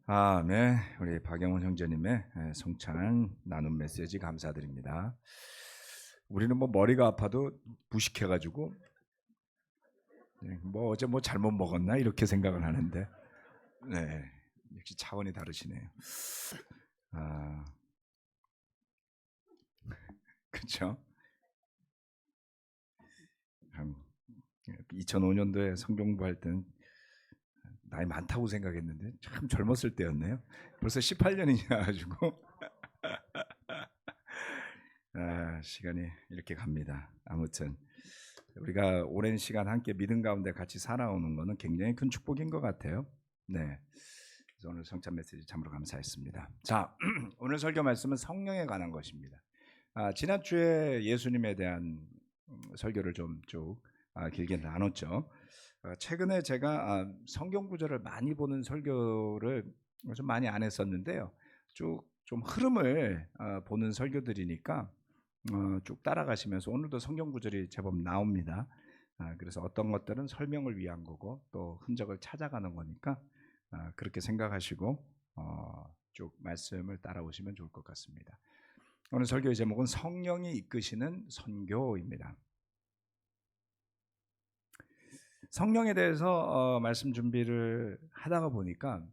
네. 우리 박영훈 형제님의 성찬 나눔 메시지 감사드립니다. 우리는 뭐 머리가 아파도 무식해가지고 뭐 어제 뭐 잘못 먹었나 이렇게 생각을 하는데, 네, 역시 차원이 다르시네요. 아, 그렇죠. 2005년도에 성경부할 때는 나이 많다고 생각했는데 참 젊었을 때였네요. 벌써 18년이 지나가지고 시간이 이렇게 갑니다. 아무튼 우리가 오랜 시간 함께 믿음 가운데 같이 살아오는 것은 굉장히 큰 축복인 것 같아요. 네. 그래서 오늘 성찬 메시지 참으로 감사했습니다. 자, 오늘 설교 말씀은 성령에 관한 것입니다. 지난주에 예수님에 대한 설교를 좀 쭉 길게 나눴죠. 최근에 제가 성경 구절을 많이 보는 설교를 좀 많이 안 했었는데요. 쭉 좀 흐름을 보는 설교들이니까 쭉 따라가시면서 오늘도 성경 구절이 제법 나옵니다. 그래서 어떤 것들은 설명을 위한 거고 또 흔적을 찾아가는 거니까 그렇게 생각하시고 쭉 말씀을 따라오시면 좋을 것 같습니다. 오늘 설교의 제목은 성령이 이끄시는 선교입니다. 성령에 대해서 말씀 준비를 하다가 보니까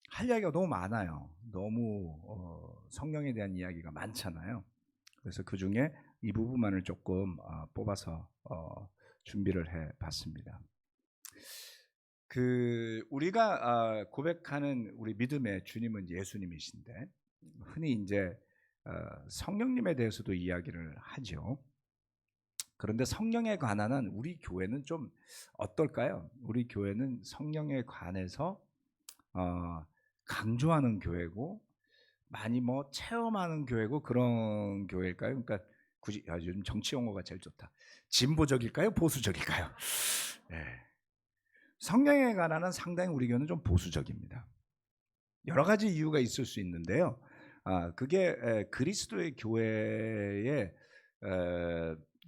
할 이야기가 너무 많아요. 너무 성령에 대한 이야기가 많잖아요. 그래서 그 중에 이 부분만을 조금 뽑아서 준비를 해봤습니다. 우리가 고백하는 우리 믿음의 주님은 예수님이신데 흔히 이제 성령님에 대해서도 이야기를 하죠. 그런데 성령에 관한 한 우리 교회는 좀 어떨까요? 우리 교회는 성령에 관해서 강조하는 교회고 많이 뭐 체험하는 교회고 그런 교회일까요? 그러니까 굳이 요즘 정치 용어가 제일 좋다. 진보적일까요? 보수적일까요? 네. 성령에 관한 한 상당히 우리 교회는 좀 보수적입니다. 여러 가지 이유가 있을 수 있는데요. 그게 그리스도의 교회의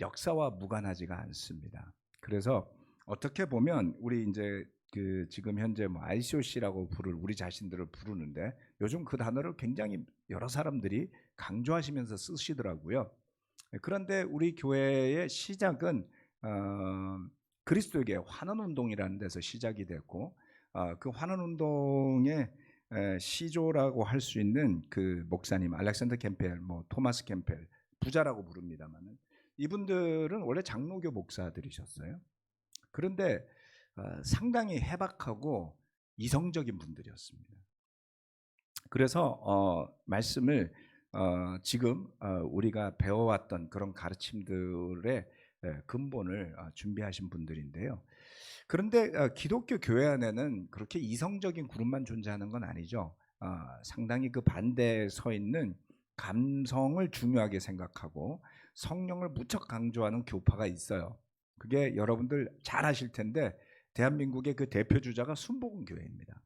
역사와 무관하지가 않습니다. 그래서 어떻게 보면 우리 이제 지금 현재 뭐 ICOC라고 부를 우리 자신들을 부르는데 요즘 그 단어를 굉장히 여러 사람들이 강조하시면서 쓰시더라고요. 그런데 우리 교회의 시작은 그리스도에게 환원운동이라는 데서 시작이 됐고 그 환원운동의 시조라고 할 수 있는 그 목사님 알렉산더 캠펠, 뭐 토마스 캠펠 부자라고 부릅니다만은 이분들은 원래 장로교 목사들이셨어요. 그런데 상당히 해박하고 이성적인 분들이었습니다. 그래서 말씀을 지금 우리가 배워왔던 그런 가르침들의 근본을 준비하신 분들인데요. 그런데 기독교 교회 안에는 그렇게 이성적인 그룹만 존재하는 건 아니죠. 상당히 그 반대에 서 있는 감성을 중요하게 생각하고 성령을 무척 강조하는 교파가 있어요. 그게 여러분들 잘 아실 텐데 대한민국의 그 대표 주자가 순복음 교회입니다.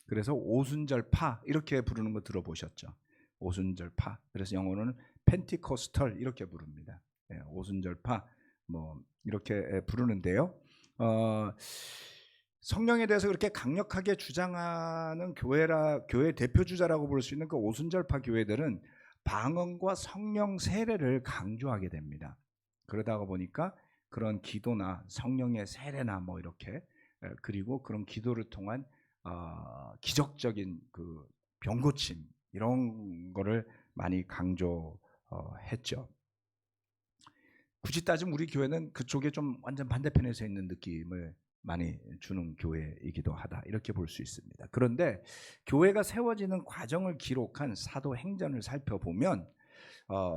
그래서 오순절파 이렇게 부르는 거 들어보셨죠? 오순절파. 그래서 영어로는 펜티코스털 이렇게 부릅니다. 오순절파 뭐 이렇게 부르는데요. 성령에 대해서 그렇게 강력하게 주장하는 교회 대표 주자라고 볼 수 있는 그 오순절파 교회들은 방언과 성령 세례를 강조하게 됩니다. 그러다가 보니까 그런 기도나 성령의 세례나 뭐 이렇게 그리고 그런 기도를 통한 기적적인 그 병고침 이런 거를 많이 강조했죠. 굳이 따지면 우리 교회는 그쪽에 좀 완전 반대편에 서 있는 느낌을 많이 주는 교회이기도 하다 이렇게 볼 수 있습니다. 그런데 교회가 세워지는 과정을 기록한 사도행전을 살펴보면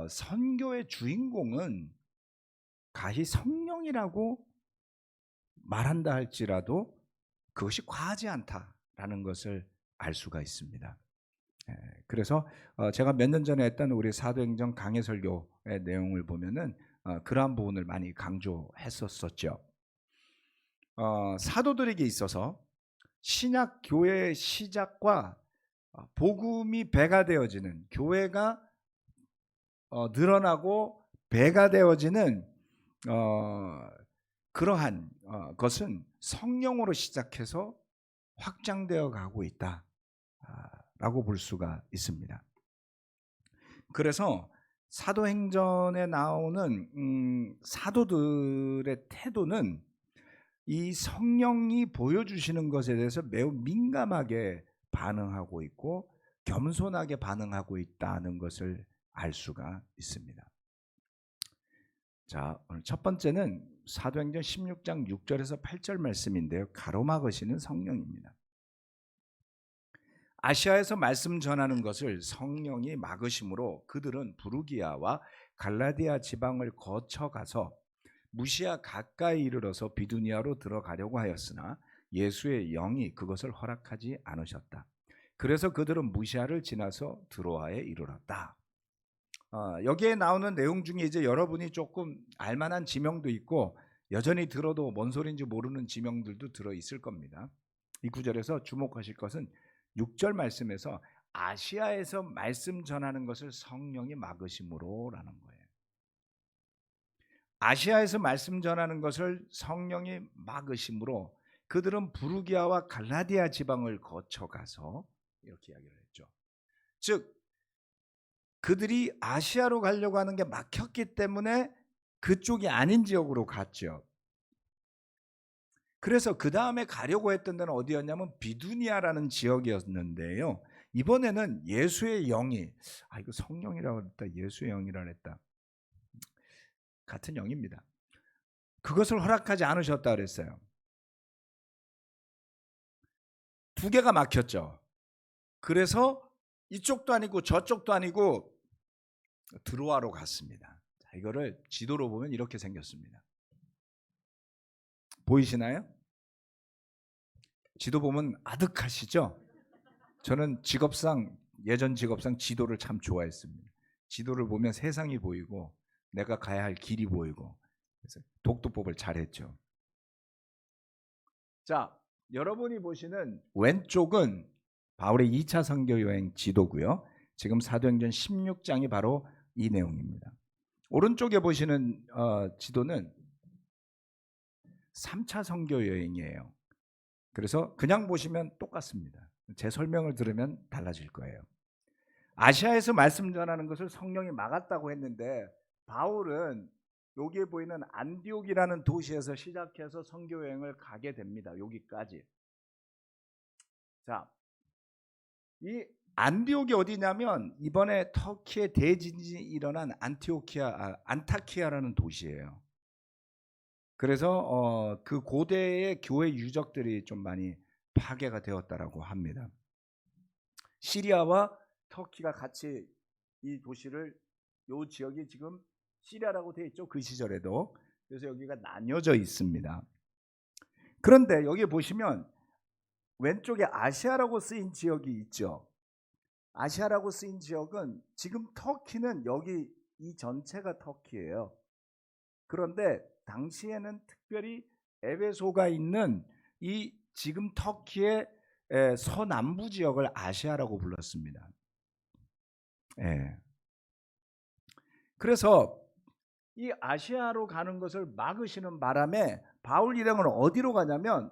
선교의 주인공은 가히 성령이라고 말한다 할지라도 그것이 과하지 않다라는 것을 알 수가 있습니다. 그래서 제가 몇 년 전에 했던 우리 사도행전 강해 설교의 내용을 보면은 그러한 부분을 많이 강조했었죠. 사도들에게 있어서 신약 교회의 시작과 복음이 배가 되어지는 교회가 늘어나고 배가 되어지는 그러한 것은 성령으로 시작해서 확장되어 가고 있다. 라고 볼 수가 있습니다. 그래서 사도행전에 나오는 사도들의 태도는 이 성령이 보여주시는 것에 대해서 매우 민감하게 반응하고 있고 겸손하게 반응하고 있다는 것을 알 수가 있습니다. 자, 오늘 첫 번째는 사도행전 16장 6절에서 8절 말씀인데요. 가로막으시는 성령입니다. 아시아에서 말씀 전하는 것을 성령이 막으심으로 그들은 부르기아와 갈라디아 지방을 거쳐가서 무시아 가까이 이르러서 비두니아로 들어가려고 하였으나 예수의 영이 그것을 허락하지 않으셨다. 그래서 그들은 무시아를 지나서 드로아에 이르렀다. 여기에 나오는 내용 중에 이제 여러분이 조금 알만한 지명도 있고 여전히 들어도 뭔 소리인지 모르는 지명들도 들어 있을 겁니다. 이 구절에서 주목하실 것은 6절 말씀에서 아시아에서 말씀 전하는 것을 성령이 막으심으로라는 거예요. 아시아에서 말씀 전하는 것을 성령이 막으심으로 그들은 부르기아와 갈라디아 지방을 거쳐가서 이렇게 이야기를 했죠. 즉 그들이 아시아로 가려고 하는 게 막혔기 때문에 그쪽이 아닌 지역으로 갔죠. 그래서 그 다음에 가려고 했던 데는 어디였냐면 비두니아라는 지역이었는데요. 이번에는 예수의 영이 이거 성령이라고 했다, 예수의 영이라고 했다, 같은 영입니다. 그것을 허락하지 않으셨다 그랬어요. 두 개가 막혔죠. 그래서 이쪽도 아니고 저쪽도 아니고 드로아로 갔습니다. 자, 이거를 지도로 보면 이렇게 생겼습니다. 보이시나요? 지도 보면 아득하시죠? 저는 예전 직업상 지도를 참 좋아했습니다. 지도를 보면 세상이 보이고 내가 가야 할 길이 보이고, 그래서 독도법을 잘했죠. 자, 여러분이 보시는 왼쪽은 바울의 2차 선교 여행 지도고요. 지금 사도행전 16장이 바로 이 내용입니다. 오른쪽에 보시는 지도는 3차 선교 여행이에요. 그래서 그냥 보시면 똑같습니다. 제 설명을 들으면 달라질 거예요. 아시아에서 말씀 전하는 것을 성령이 막았다고 했는데 바울은 여기에 보이는 안디옥이라는 도시에서 시작해서 선교 여행을 가게 됩니다. 여기까지. 자, 이 안디옥이 어디냐면 이번에 터키의 대지진이 일어난 안타키아라는 도시예요. 그래서 그 고대의 교회 유적들이 좀 많이 파괴가 되었다라고 합니다. 시리아와 터키가 같이 이 도시를, 이 지역이 지금 시리아라고 되어 있죠. 그 시절에도. 그래서 여기가 나뉘어져 있습니다. 그런데 여기 보시면 왼쪽에 아시아라고 쓰인 지역이 있죠. 아시아라고 쓰인 지역은 지금 터키는 여기 이 전체가 터키예요. 그런데 당시에는 특별히 에베소가 있는 이 지금 터키의 서남부 지역을 아시아라고 불렀습니다. 그래서 이 아시아로 가는 것을 막으시는 바람에 바울 일행은 어디로 가냐면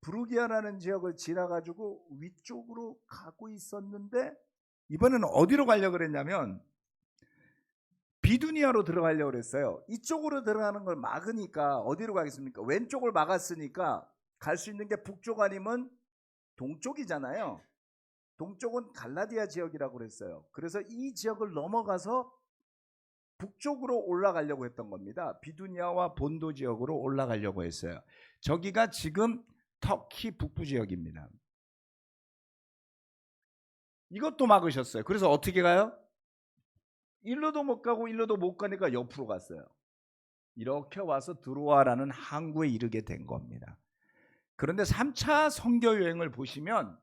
부르기아라는 지역을 지나가지고 위쪽으로 가고 있었는데 이번에는 어디로 가려고 그랬냐면 비두니아로 들어가려고 그랬어요. 이쪽으로 들어가는 걸 막으니까 어디로 가겠습니까? 왼쪽을 막았으니까 갈 수 있는 게 북쪽 아니면 동쪽이잖아요. 동쪽은 갈라디아 지역이라고 그랬어요. 그래서 이 지역을 넘어가서 북쪽으로 올라가려고 했던 겁니다. 비두니아와 본도 지역으로 올라가려고 했어요. 저기가 지금 터키 북부 지역입니다. 이것도 막으셨어요. 그래서 어떻게 가요? 일로도 못 가고 일로도 못 가니까 옆으로 갔어요. 이렇게 와서 드로아라는 항구에 이르게 된 겁니다. 그런데 3차 선교 여행을 보시면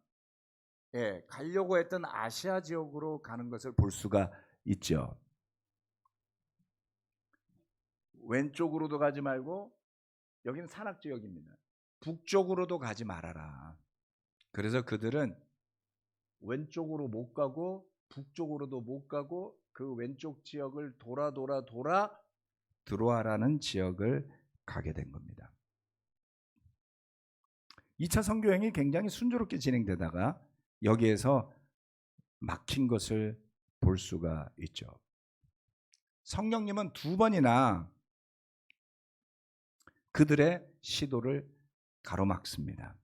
가려고 했던 아시아 지역으로 가는 것을 볼 수가 있죠. 왼쪽으로도 가지 말고, 여기는 산악 지역입니다. 북쪽으로도 가지 말아라. 그래서 그들은 왼쪽으로 못 가고 북쪽으로도 못 가고 그 왼쪽 지역을 돌아 드로아라는 지역을 가게 된 겁니다. 2차 선교여행이 굉장히 순조롭게 진행되다가 여기에서 막힌 것을 볼 수가 있죠. 성령님은 2번이나 그들의 시도를 가로막습니다.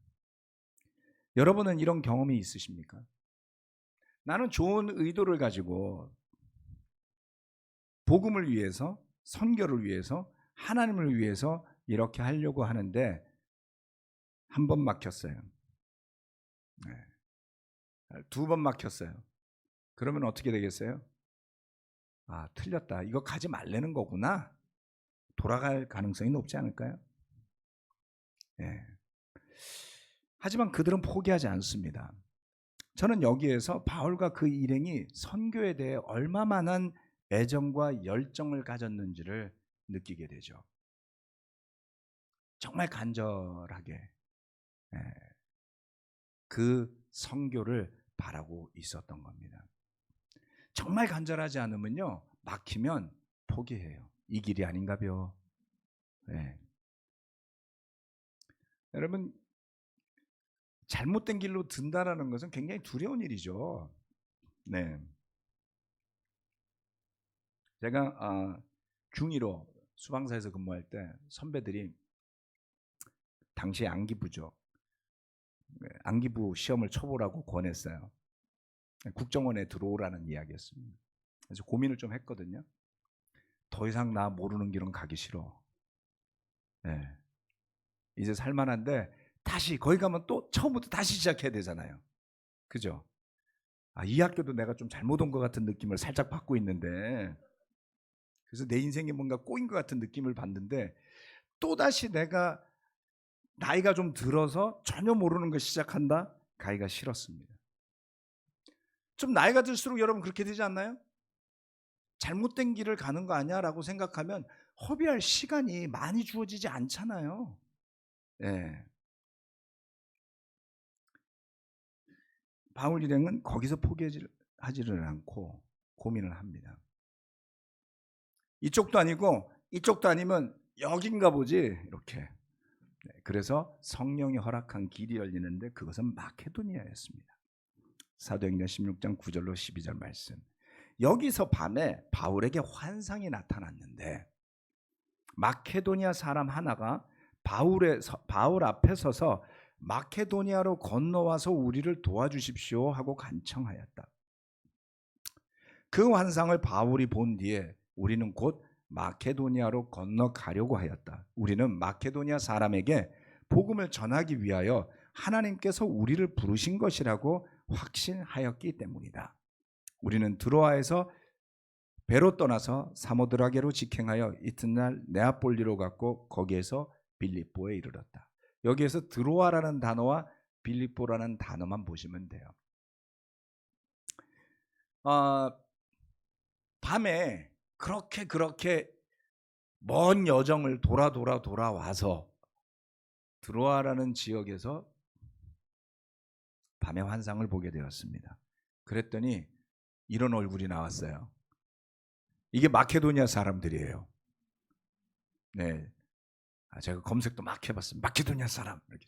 여러분은 이런 경험이 있으십니까? 나는 좋은 의도를 가지고 복음을 위해서, 선교를 위해서, 하나님을 위해서 이렇게 하려고 하는데 한 번 막혔어요. 2번 막혔어요. 그러면 어떻게 되겠어요? 아, 틀렸다. 이거 가지 말라는 거구나. 돌아갈 가능성이 높지 않을까요? 예. 하지만 그들은 포기하지 않습니다. 저는 여기에서 바울과 그 일행이 선교에 대해 얼마만한 애정과 열정을 가졌는지를 느끼게 되죠. 정말 간절하게 그 선교를 바라고 있었던 겁니다. 정말 간절하지 않으면요, 막히면 포기해요. 이 길이 아닌가벼. 네. 여러분, 잘못된 길로 든다라는 것은 굉장히 두려운 일이죠. 네. 제가 중2로 수방사에서 근무할 때 선배들이 당시 안기부죠. 안기부 시험을 쳐보라고 권했어요. 국정원에 들어오라는 이야기였습니다. 그래서 고민을 좀 했거든요. 더 이상 나 모르는 길은 가기 싫어. 네. 이제 살만한데 다시 거기 가면 또 처음부터 다시 시작해야 되잖아요. 그죠? 이 학교도 내가 좀 잘못 온 것 같은 느낌을 살짝 받고 있는데, 그래서 내 인생에 뭔가 꼬인 것 같은 느낌을 받는데 또다시 내가 나이가 좀 들어서 전혀 모르는 걸 시작한다? 가기가 싫었습니다. 좀 나이가 들수록 여러분 그렇게 되지 않나요? 잘못된 길을 가는 거 아니야? 라고 생각하면 허비할 시간이 많이 주어지지 않잖아요. 네. 바울 일행은 거기서 포기하지를 않고 고민을 합니다. 이쪽도 아니고 이쪽도 아니면 여긴가 보지, 이렇게. 그래서 성령이 허락한 길이 열리는데 그것은 마케도니아였습니다. 사도행전 16장 9절로 12절 말씀. 여기서 밤에 바울에게 환상이 나타났는데 마케도니아 사람 하나가 바울 앞에 서서 마케도니아로 건너와서 우리를 도와주십시오 하고 간청하였다. 그 환상을 바울이 본 뒤에 우리는 곧 마케도니아로 건너가려고 하였다. 우리는 마케도니아 사람에게 복음을 전하기 위하여 하나님께서 우리를 부르신 것이라고 확신하였기 때문이다. 우리는 드로아에서 배로 떠나서 사모드라게로 직행하여 이튿날 네아폴리로 갔고 거기에서 빌립보에 이르렀다. 여기에서 드로아라는 단어와 빌립보라는 단어만 보시면 돼요. 밤에 그렇게 먼 여정을 돌아와서 드로아라는 지역에서 밤에 환상을 보게 되었습니다. 그랬더니 이런 얼굴이 나왔어요. 이게 마케도니아 사람들이에요. 네, 제가 검색도 막 해봤습니다. 마케도니아 사람 이렇게.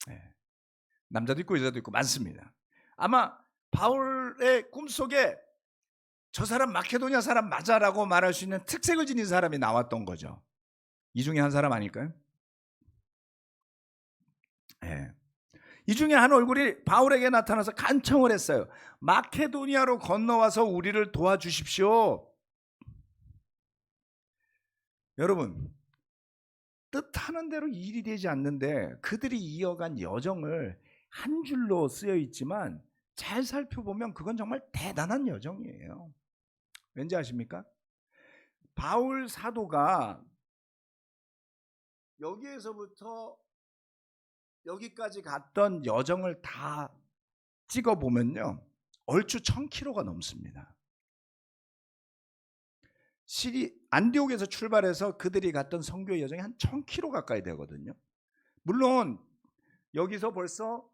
네. 남자도 있고 여자도 있고 많습니다. 아마 바울의 꿈속에 저 사람 마케도니아 사람 맞아라고 말할 수 있는 특색을 지닌 사람이 나왔던 거죠. 이 중에 한 사람 아닐까요? 네. 이 중에 한 얼굴이 바울에게 나타나서 간청을 했어요. 마케도니아로 건너와서 우리를 도와주십시오. 여러분, 뜻하는 대로 일이 되지 않는데 그들이 이어간 여정을 한 줄로 쓰여 있지만 잘 살펴보면 그건 정말 대단한 여정이에요. 왠지 아십니까? 바울 사도가 여기에서부터 여기까지 갔던 여정을 다 찍어보면요, 얼추 1000km가 넘습니다. 안디옥에서 출발해서 그들이 갔던 선교의 여정이 한 1000km 가까이 되거든요. 물론 여기서 벌써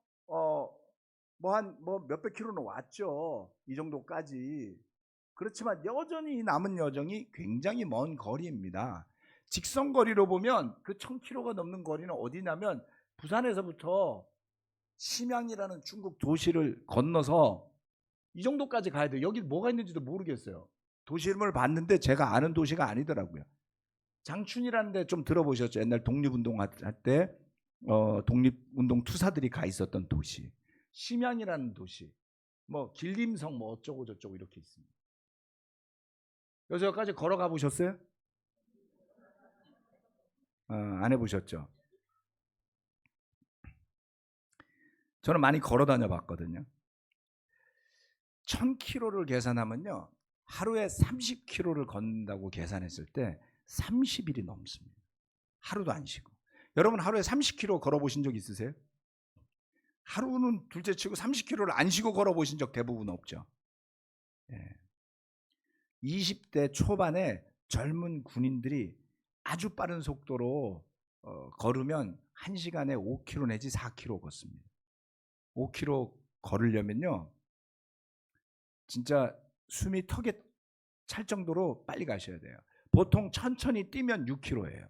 몇백 킬로는 왔죠. 이 정도까지. 그렇지만 여전히 남은 여정이 굉장히 먼 거리입니다. 직선 거리로 보면 그 1000km가 넘는 거리는 어디냐면 부산에서부터 심양이라는 중국 도시를 건너서 이 정도까지 가야 돼요. 여기 뭐가 있는지도 모르겠어요. 도시 이름을 봤는데 제가 아는 도시가 아니더라고요. 장춘이라는 데 좀 들어보셨죠? 옛날 독립운동 할 때 독립운동 투사들이 가 있었던 도시. 심양이라는 도시. 뭐 길림성 뭐 어쩌고 저쩌고 이렇게 있습니다. 여기까지 걸어가 보셨어요? 안 해보셨죠? 저는 많이 걸어 다녀 봤거든요. 1000km를 계산하면요, 하루에 30km를 걷는다고 계산했을 때 30일이 넘습니다. 하루도 안 쉬고. 여러분 하루에 30km 걸어보신 적 있으세요? 하루는 둘째치고 30km를 안 쉬고 걸어보신 적 대부분 없죠. 20대 초반에 젊은 군인들이 아주 빠른 속도로 걸으면 1시간에 5km 내지 4km 걷습니다. 5km 걸으려면요, 진짜 숨이 턱에 찰 정도로 빨리 가셔야 돼요. 보통 천천히 뛰면 6km예요.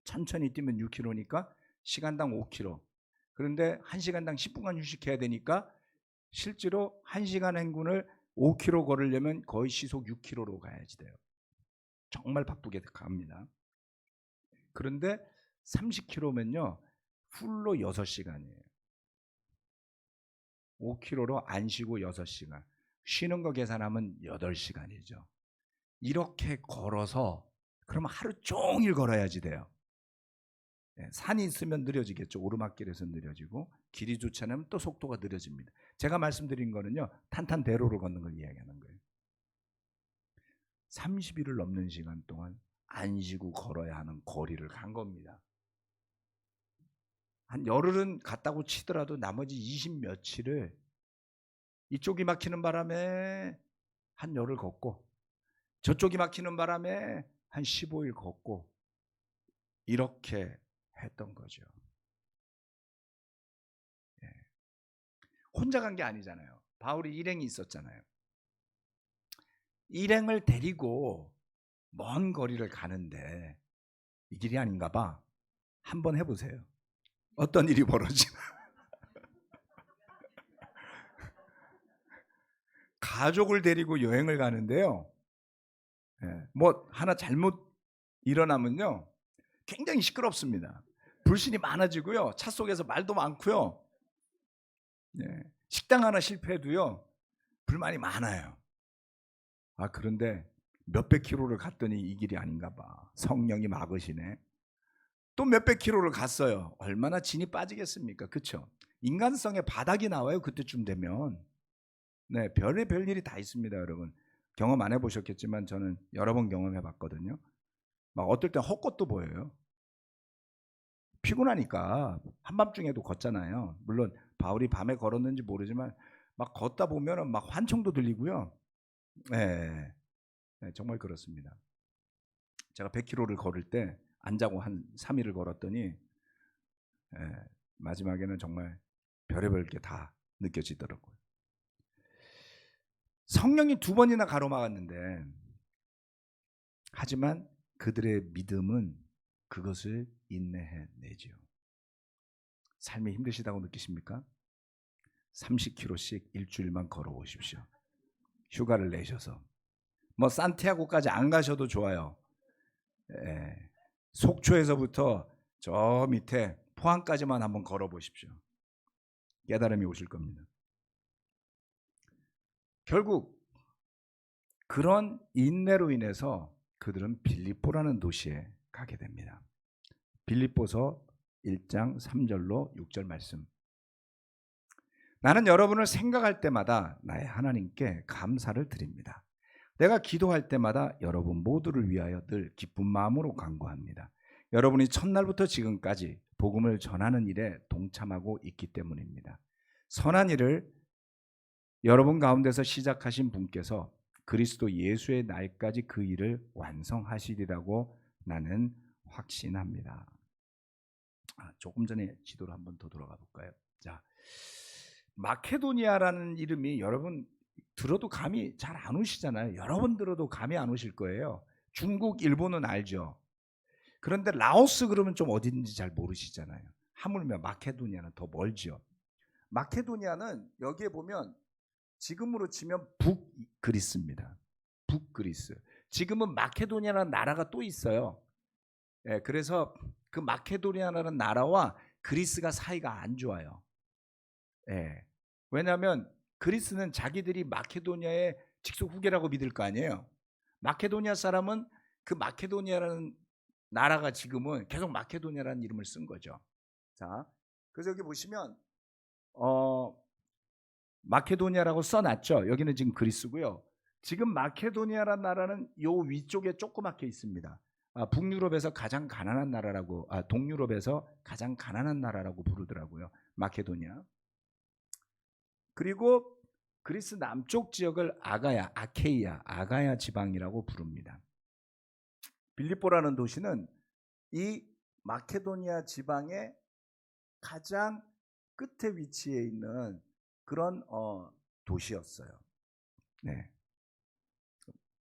천천히 뛰면 6km니까 시간당 5km. 그런데 1시간당 10분간 휴식해야 되니까 실제로 1시간 행군을 5km 걸으려면 거의 시속 6km로 가야지 돼요. 정말 바쁘게 갑니다. 그런데 30km면요, 풀로 6시간이에요. 5km로 안 쉬고 6시간. 쉬는 거 계산하면 8시간이죠. 이렇게 걸어서 그러면 하루 종일 걸어야지 돼요. 산이 있으면 느려지겠죠. 오르막길에서 느려지고, 길이 좋지 않으면 또 속도가 느려집니다. 제가 말씀드린 거는요, 탄탄대로를 걷는 걸 이야기하는 거예요. 30일을 넘는 시간 동안 안 쉬고 걸어야 하는 거리를 간 겁니다. 한 열흘은 갔다고 치더라도 나머지 20 며칠을 이쪽이 막히는 바람에 한 열흘 걷고, 저쪽이 막히는 바람에 한 15일 걷고, 이렇게 했던 거죠. 혼자 간 게 아니잖아요. 바울이 일행이 있었잖아요. 일행을 데리고 먼 거리를 가는데 이 길이 아닌가 봐. 한번 해보세요. 어떤 일이 벌어지나. 가족을 데리고 여행을 가는데요, 뭐 하나 잘못 일어나면요 굉장히 시끄럽습니다. 불신이 많아지고요, 차 속에서 말도 많고요, 식당 하나 실패해도요 불만이 많아요. 그런데 몇백 킬로를 갔더니 이 길이 아닌가 봐. 성령이 막으시네. 또 몇백 킬로를 갔어요. 얼마나 진이 빠지겠습니까? 그렇죠? 인간성의 바닥이 나와요. 그때쯤 되면. 별의별 일이 다 있습니다, 여러분. 경험 안 해보셨겠지만 저는 여러 번 경험해봤거든요. 막 어떨 때 헛것도 보여요. 피곤하니까 한밤중에도 걷잖아요. 물론 바울이 밤에 걸었는지 모르지만 막 걷다 보면 막 환청도 들리고요. 정말 그렇습니다. 제가 100km를 걸을 때 안 자고 한 3일을 걸었더니 마지막에는 정말 별의별 게 다 느껴지더라고요. 성령이 2번이나 가로막았는데, 하지만 그들의 믿음은 그것을 인내해내지요. 삶이 힘드시다고 느끼십니까? 30km씩 일주일만 걸어보십시오. 휴가를 내셔서. 뭐 산티아고까지 안 가셔도 좋아요. 속초에서부터 저 밑에 포항까지만 한번 걸어보십시오. 깨달음이 오실 겁니다. 결국 그런 인내로 인해서 그들은 빌립보라는 도시에 가게 됩니다. 빌립보서 1장 3절로 6절 말씀. 나는 여러분을 생각할 때마다 나의 하나님께 감사를 드립니다. 내가 기도할 때마다 여러분 모두를 위하여 늘 기쁜 마음으로 간구합니다. 여러분이 첫날부터 지금까지 복음을 전하는 일에 동참하고 있기 때문입니다. 선한 일을 여러분 가운데서 시작하신 분께서 그리스도 예수의 날까지 그 일을 완성하시리라고 나는 확신합니다. 조금 전에 지도를 한번 더 돌아가 볼까요? 자, 마케도니아라는 이름이 여러분 들어도 감이 잘 안 오시잖아요. 여러분 들어도 감이 안 오실 거예요. 중국, 일본은 알죠. 그런데 라오스 그러면 좀 어딘지 잘 모르시잖아요. 하물며 마케도니아는 더 멀지요. 마케도니아는 여기에 보면 지금으로 치면 북그리스입니다. 북그리스. 지금은 마케도니아라는 나라가 또 있어요. 예, 그래서 그 마케도니아라는 나라와 그리스가 사이가 안 좋아요. 예. 왜냐하면 그리스는 자기들이 마케도니아의 직속 후계라고 믿을 거 아니에요. 마케도니아 사람은 그 마케도니아라는 나라가 지금은 계속 마케도니아라는 이름을 쓴 거죠. 자, 그래서 여기 보시면 마케도니아라고 써놨죠. 여기는 지금 그리스고요. 지금 마케도니아라는 나라는 요 위쪽에 조그맣게 있습니다. 북유럽에서 가장 가난한 나라라고, 동유럽에서 가장 가난한 나라라고 부르더라고요. 마케도니아. 그리고 그리스 남쪽 지역을 아가야 지방이라고 부릅니다. 빌립보라는 도시는 이 마케도니아 지방의 가장 끝에 위치해 있는 그런 도시였어요. 네.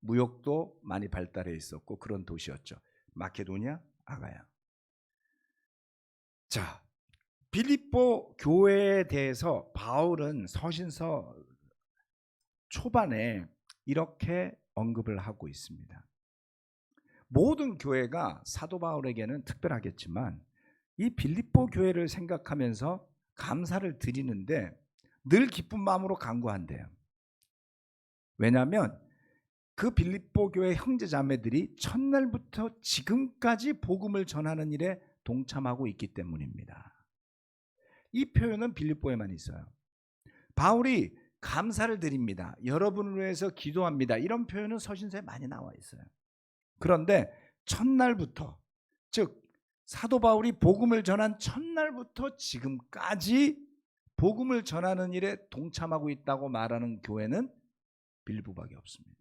무역도 많이 발달해 있었고 그런 도시였죠. 마케도니아, 아가야. 자, 빌립보 교회에 대해서 바울은 서신서 초반에 이렇게 언급을 하고 있습니다. 모든 교회가 사도 바울에게는 특별하겠지만 이 빌립보 교회를 생각하면서 감사를 드리는데 늘 기쁜 마음으로 간구한대요. 왜냐하면 그 빌립보 교회 형제 자매들이 첫날부터 지금까지 복음을 전하는 일에 동참하고 있기 때문입니다. 이 표현은 빌립보에만 있어요. 바울이 감사를 드립니다. 여러분을 위해서 기도합니다. 이런 표현은 서신서에 많이 나와 있어요. 그런데 첫날부터, 즉 사도 바울이 복음을 전한 첫날부터 지금까지 복음을 전하는 일에 동참하고 있다고 말하는 교회는 빌립보밖에 없습니다.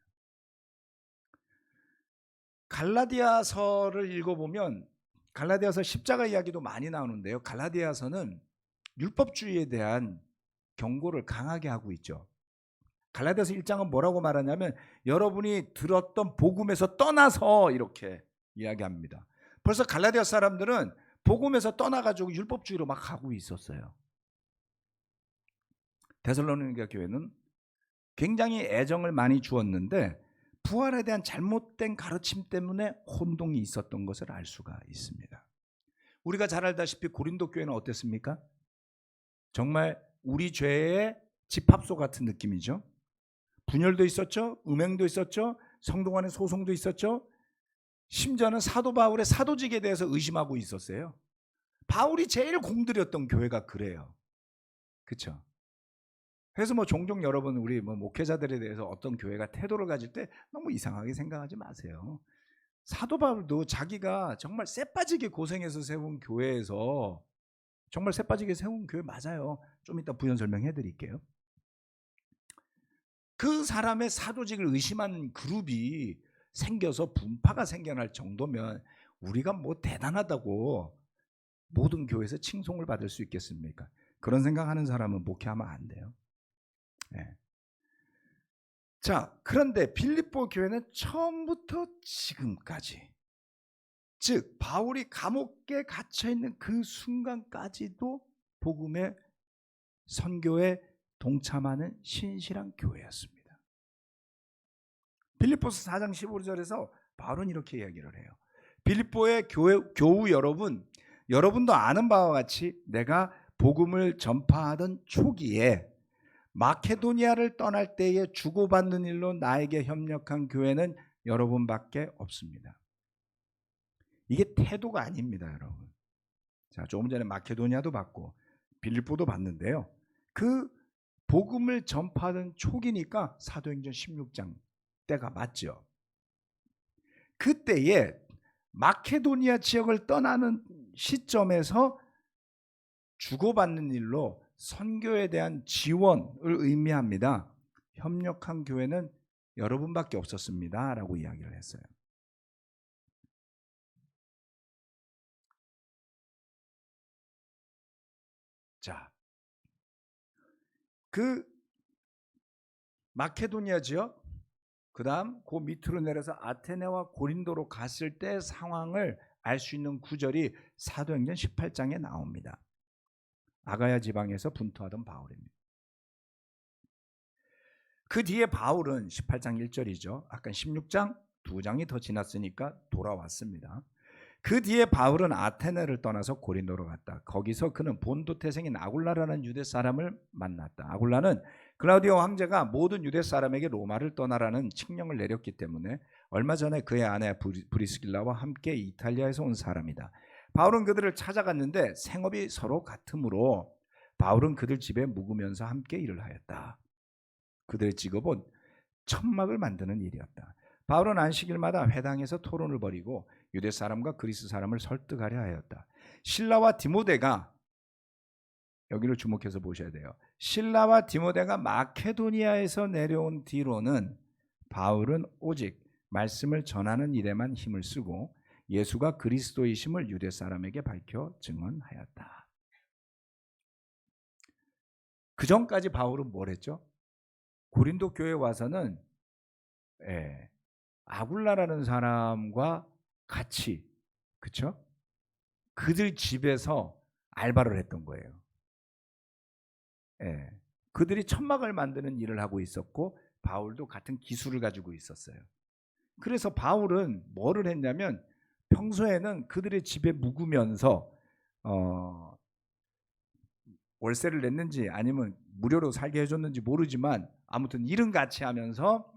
갈라디아서를 읽어보면 갈라디아서 십자가 이야기도 많이 나오는데요. 갈라디아서는 율법주의에 대한 경고를 강하게 하고 있죠. 갈라디아서 1장은 뭐라고 말하냐면 여러분이 들었던 복음에서 떠나서 이렇게 이야기합니다. 벌써 갈라디아 사람들은 복음에서 떠나가지고 율법주의로 막 가고 있었어요. 데살로니가 교회는 굉장히 애정을 많이 주었는데 부활에 대한 잘못된 가르침 때문에 혼동이 있었던 것을 알 수가 있습니다. 우리가 잘 알다시피 고린도 교회는 어땠습니까? 정말 우리 죄의 집합소 같은 느낌이죠. 분열도 있었죠. 음행도 있었죠. 성도 간의 소송도 있었죠. 심지어는 사도 바울의 사도직에 대해서 의심하고 있었어요. 바울이 제일 공들였던 교회가 그래요. 그렇죠? 그래서 종종 여러분 우리 목회자들에 대해서 어떤 교회가 태도를 가질 때 너무 이상하게 생각하지 마세요. 사도 바울도 자기가 정말 쎄빠지게 고생해서 세운 교회에서 정말 쎄빠지게 세운 교회 맞아요. 좀 이따 부연 설명해 드릴게요. 그 사람의 사도직을 의심하는 그룹이 생겨서 분파가 생겨날 정도면 우리가 대단하다고 모든 교회에서 칭송을 받을 수 있겠습니까? 그런 생각하는 사람은 목회하면 안 돼요. 네. 자, 그런데 빌립보 교회는 처음부터 지금까지, 즉 바울이 감옥에 갇혀 있는 그 순간까지도 복음의 선교에 동참하는 신실한 교회였습니다. 빌립보서 4장 15절에서 바울은 이렇게 이야기를 해요. 빌립보의 교우 여러분도 아는 바와 같이 내가 복음을 전파하던 초기에 마케도니아를 떠날 때에 주고받는 일로 나에게 협력한 교회는 여러분밖에 없습니다. 이게 태도가 아닙니다, 여러분. 자, 조금 전에 마케도니아도 받고 빌립보도 받는데요. 그 복음을 전파하던 초기니까 사도행전 16장 때가 맞죠. 그때에 마케도니아 지역을 떠나는 시점에서 주고받는 일로 선교에 대한 지원을 의미합니다. 협력한 교회는 여러분밖에 없었습니다 라고 이야기를 했어요. 자, 그 마케도니아 지역, 그 다음 그 밑으로 내려서 아테네와 고린도로 갔을 때 상황을 알 수 있는 구절이 사도행전 18장에 나옵니다. 아가야 지방에서 분투하던 바울입니다. 그 뒤에 바울은 18장 1절이죠. 아까 16장 2장이 더 지났으니까 돌아왔습니다. 그 뒤에 바울은 아테네를 떠나서 고린도로 갔다. 거기서 그는 본도 태생인 아굴라라는 유대 사람을 만났다. 아굴라는 클라우디오 황제가 모든 유대 사람에게 로마를 떠나라는 칙령을 내렸기 때문에 얼마 전에 그의 아내 브리스길라와 함께 이탈리아에서 온 사람이다. 바울은 그들을 찾아갔는데 생업이 서로 같으므로 바울은 그들 집에 묵으면서 함께 일을 하였다. 그들의 직업은 천막을 만드는 일이었다. 바울은 안식일마다 회당에서 토론을 벌이고 유대 사람과 그리스 사람을 설득하려 하였다. 실라와 디모데가, 여기를 주목해서 보셔야 돼요. 실라와 디모데가 마케도니아에서 내려온 뒤로는 바울은 오직 말씀을 전하는 일에만 힘을 쓰고 예수가 그리스도이심을 유대 사람에게 밝혀 증언하였다. 그 전까지 바울은 뭘 했죠? 고린도 교회에 와서는 아굴라라는 사람과 같이, 그쵸? 그들 집에서 알바를 했던 거예요. 그들이 천막을 만드는 일을 하고 있었고 바울도 같은 기술을 가지고 있었어요. 그래서 바울은 뭐를 했냐면 평소에는 그들의 집에 묵으면서 월세를 냈는지 아니면 무료로 살게 해줬는지 모르지만 아무튼 일은 같이 하면서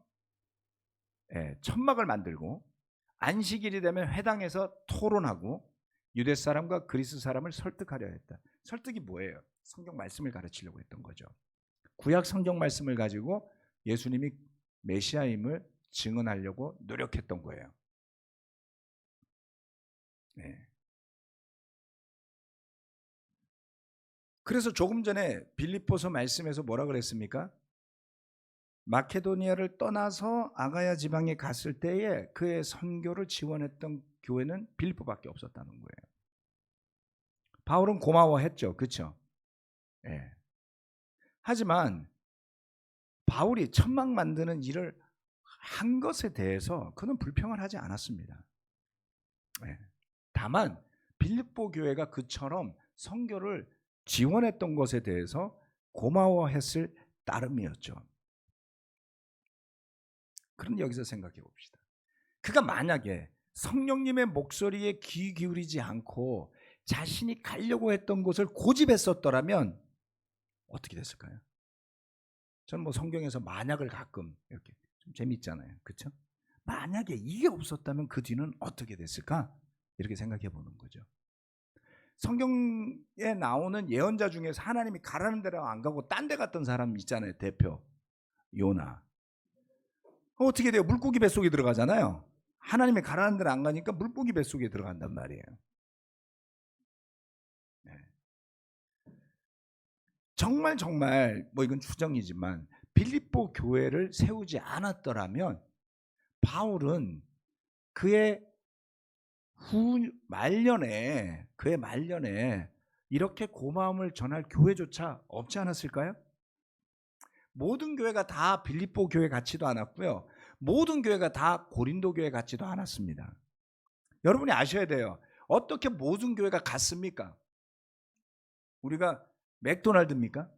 천막을 만들고 안식일이 되면 회당에서 토론하고 유대 사람과 그리스 사람을 설득하려 했다. 설득이 뭐예요? 성경 말씀을 가르치려고 했던 거죠. 구약 성경 말씀을 가지고 예수님이 메시아임을 증언하려고 노력했던 거예요. 그래서 조금 전에 빌립보서 말씀에서 뭐라 그랬습니까? 마케도니아를 떠나서 아가야 지방에 갔을 때에 그의 선교를 지원했던 교회는 빌립보밖에 없었다는 거예요. 바울은 고마워했죠. 그렇죠? 하지만 바울이 천막 만드는 일을 한 것에 대해서 그는 불평을 하지 않았습니다. 다만 빌립보 교회가 그처럼 선교를 지원했던 것에 대해서 고마워했을 따름이었죠. 그런데 여기서 생각해 봅시다. 그가 만약에 성령님의 목소리에 귀 기울이지 않고 자신이 가려고 했던 곳을 고집했었더라면 어떻게 됐을까요? 저는 뭐 성경에서 만약을 가끔 이렇게 좀 재밌잖아요. 그렇죠? 만약에 이게 없었다면 그 뒤는 어떻게 됐을까? 이렇게 생각해 보는 거죠. 성경에 나오는 예언자 중에서 하나님이 가라는 데로 안 가고 딴 데 갔던 사람 있잖아요. 대표 요나. 어떻게 돼요? 물고기 뱃속에 들어가잖아요. 하나님이 가라는 데로 안 가니까 물고기 뱃속에 들어간단 말이에요. 정말 뭐 이건 추정이지만 빌립보 교회를 세우지 않았더라면 바울은 그의 말년에 이렇게 고마움을 전할 교회조차 없지 않았을까요? 모든 교회가 다 빌립보 교회 같지도 않았고요. 모든 교회가 다 고린도 교회 같지도 않았습니다. 여러분이 아셔야 돼요. 어떻게 모든 교회가 같습니까? 우리가 맥도날드입니까?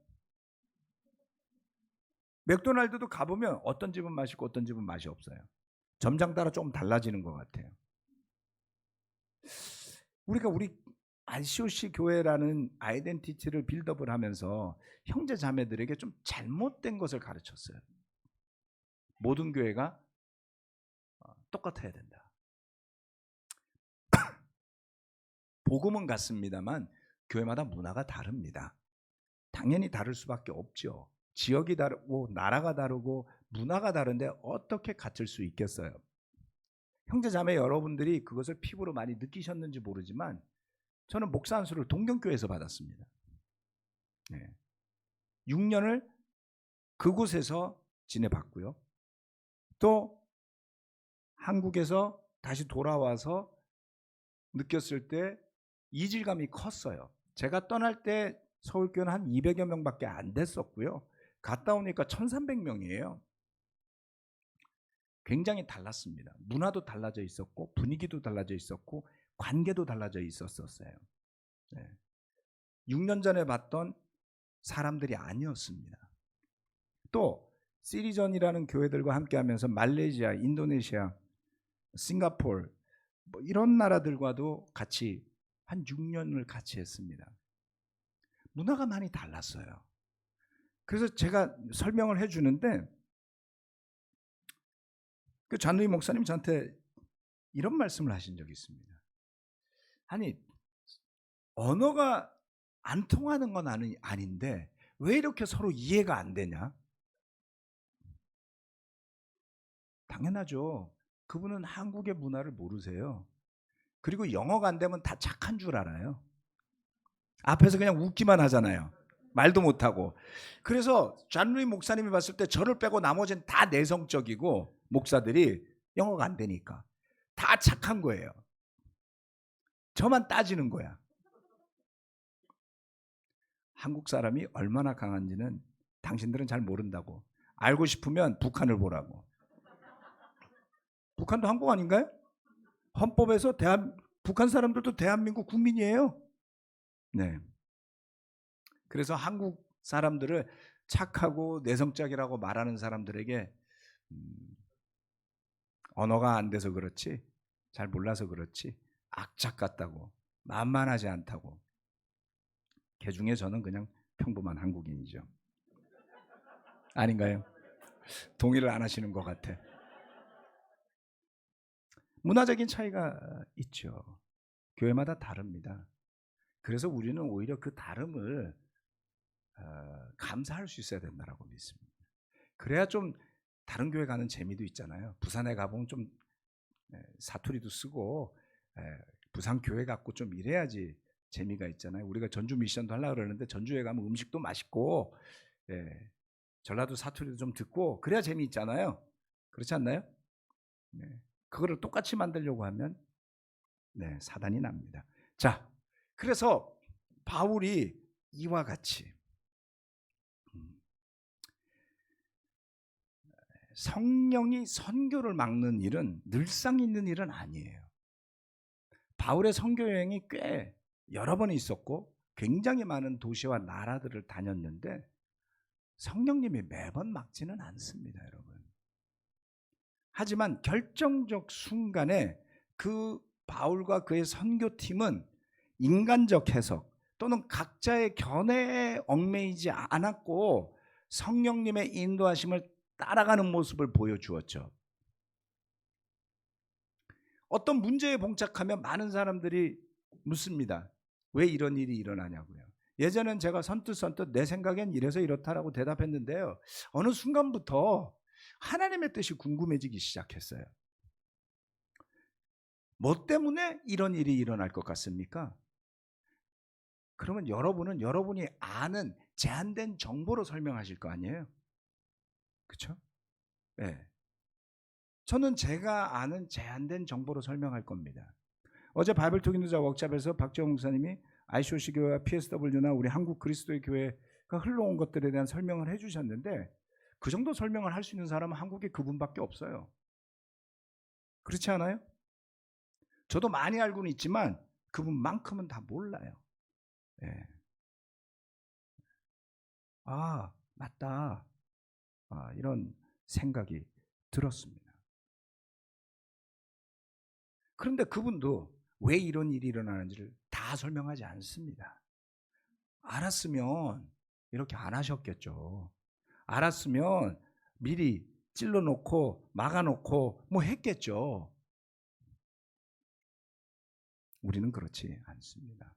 맥도날드도 가보면 어떤 집은 맛있고 어떤 집은 맛이 없어요. 점장 따라 조금 달라지는 것 같아요. 우리가 우리 RCOC 교회라는 아이덴티티를 빌드업을 하면서 형제 자매들에게 좀 잘못된 것을 가르쳤어요. 모든 교회가 똑같아야 된다. 복음은 같습니다만 교회마다 문화가 다릅니다. 당연히 다를 수밖에 없죠. 지역이 다르고 나라가 다르고 문화가 다른데 어떻게 같을 수 있겠어요? 형제 자매 여러분들이 그것을 피부로 많이 느끼셨는지 모르지만 저는 목사 안수를 동경교회에서 받았습니다. 6년을 그곳에서 지내봤고요. 또 한국에서 다시 돌아와서 느꼈을 때 이질감이 컸어요. 제가 떠날 때 서울교회는 한 200여 명밖에 안 됐었고요. 갔다 오니까 1300명이에요. 굉장히 달랐습니다. 문화도 달라져 있었고 분위기도 달라져 있었고 관계도 달라져 있었어요. 6년 전에 봤던 사람들이 아니었습니다. 또 시리전이라는 교회들과 함께하면서 말레이시아, 인도네시아, 싱가포르 뭐 이런 나라들과도 같이 한 6년을 같이 했습니다. 문화가 많이 달랐어요. 그래서 제가 설명을 해주는데 그 잔누이 목사님 저한테 이런 말씀을 하신 적이 있습니다. 아니 언어가 안 통하는 건 아닌데 왜 이렇게 서로 이해가 안 되냐? 당연하죠. 그분은 한국의 문화를 모르세요. 그리고 영어가 안 되면 다 착한 줄 알아요. 앞에서 그냥 웃기만 하잖아요. 말도 못하고. 그래서 잔루이 목사님이 봤을 때 저를 빼고 나머지는 다 내성적이고 목사들이 영어가 안 되니까 다 착한 거예요. 저만 따지는 거야. 한국 사람이 얼마나 강한지는 당신들은 잘 모른다고. 알고 싶으면 북한을 보라고. 북한도 한국 아닌가요? 헌법에서 북한 사람들도 대한민국 국민이에요. 네. 그래서 한국 사람들을 착하고 내성적이라고 말하는 사람들에게 언어가 안 돼서 그렇지, 잘 몰라서 그렇지, 악착 같다고, 만만하지 않다고. 그 중에 저는 그냥 평범한 한국인이죠. 아닌가요? 동의를 안 하시는 것 같아. 문화적인 차이가 있죠. 교회마다 다릅니다. 그래서 우리는 오히려 그 다름을 감사할 수 있어야 된다고 믿습니다. 그래야 좀 다른 교회 가는 재미도 있잖아요. 부산에 가보면 좀 사투리도 쓰고 부산 교회 갖고 좀 이래야지 재미가 있잖아요. 우리가 전주 미션도 하려고 그러는데 전주에 가면 음식도 맛있고 전라도 사투리도 좀 듣고 그래야 재미있잖아요. 그렇지 않나요? 네. 그거를 똑같이 만들려고 하면 사단이 납니다. 자, 그래서 바울이 이와 같이 성령이 선교를 막는 일은 늘상 있는 일은 아니에요. 바울의 선교 여행이 꽤 여러 번 있었고 굉장히 많은 도시와 나라들을 다녔는데 성령님이 매번 막지는 않습니다, 여러분. 하지만 결정적 순간에 그 바울과 그의 선교팀은 인간적 해석 또는 각자의 견해에 얽매이지 않았고 성령님의 인도하심을 따라가는 모습을 보여주었죠. 어떤 문제에 봉착하면 많은 사람들이 묻습니다. 왜 이런 일이 일어나냐고요. 예전엔 제가 선뜻 내 생각엔 이래서 이렇다라고 대답했는데요. 어느 순간부터 하나님의 뜻이 궁금해지기 시작했어요. 뭐 때문에 이런 일이 일어날 것 같습니까? 그러면 여러분은 여러분이 아는 제한된 정보로 설명하실 거 아니에요? 그렇죠? 네. 저는 제가 아는 제한된 정보로 설명할 겁니다. 어제 바이블 토기누자 워크숍에서 박재홍 목사님이 ICOC 교회와 PSW나 우리 한국 그리스도의 교회가 흘러온 것들에 대한 설명을 해주셨는데 그 정도 설명을 할 수 있는 사람은 한국에 그분밖에 없어요. 그렇지 않아요? 저도 많이 알고는 있지만 그분만큼은 다 몰라요. 네. 아, 맞다. 이런 생각이 들었습니다. 그런데 그분도 왜 이런 일이 일어나는지를 다 설명하지 않습니다. 알았으면 이렇게 안 하셨겠죠. 알았으면 미리 찔러놓고 막아놓고 뭐 했겠죠. 우리는 그렇지 않습니다.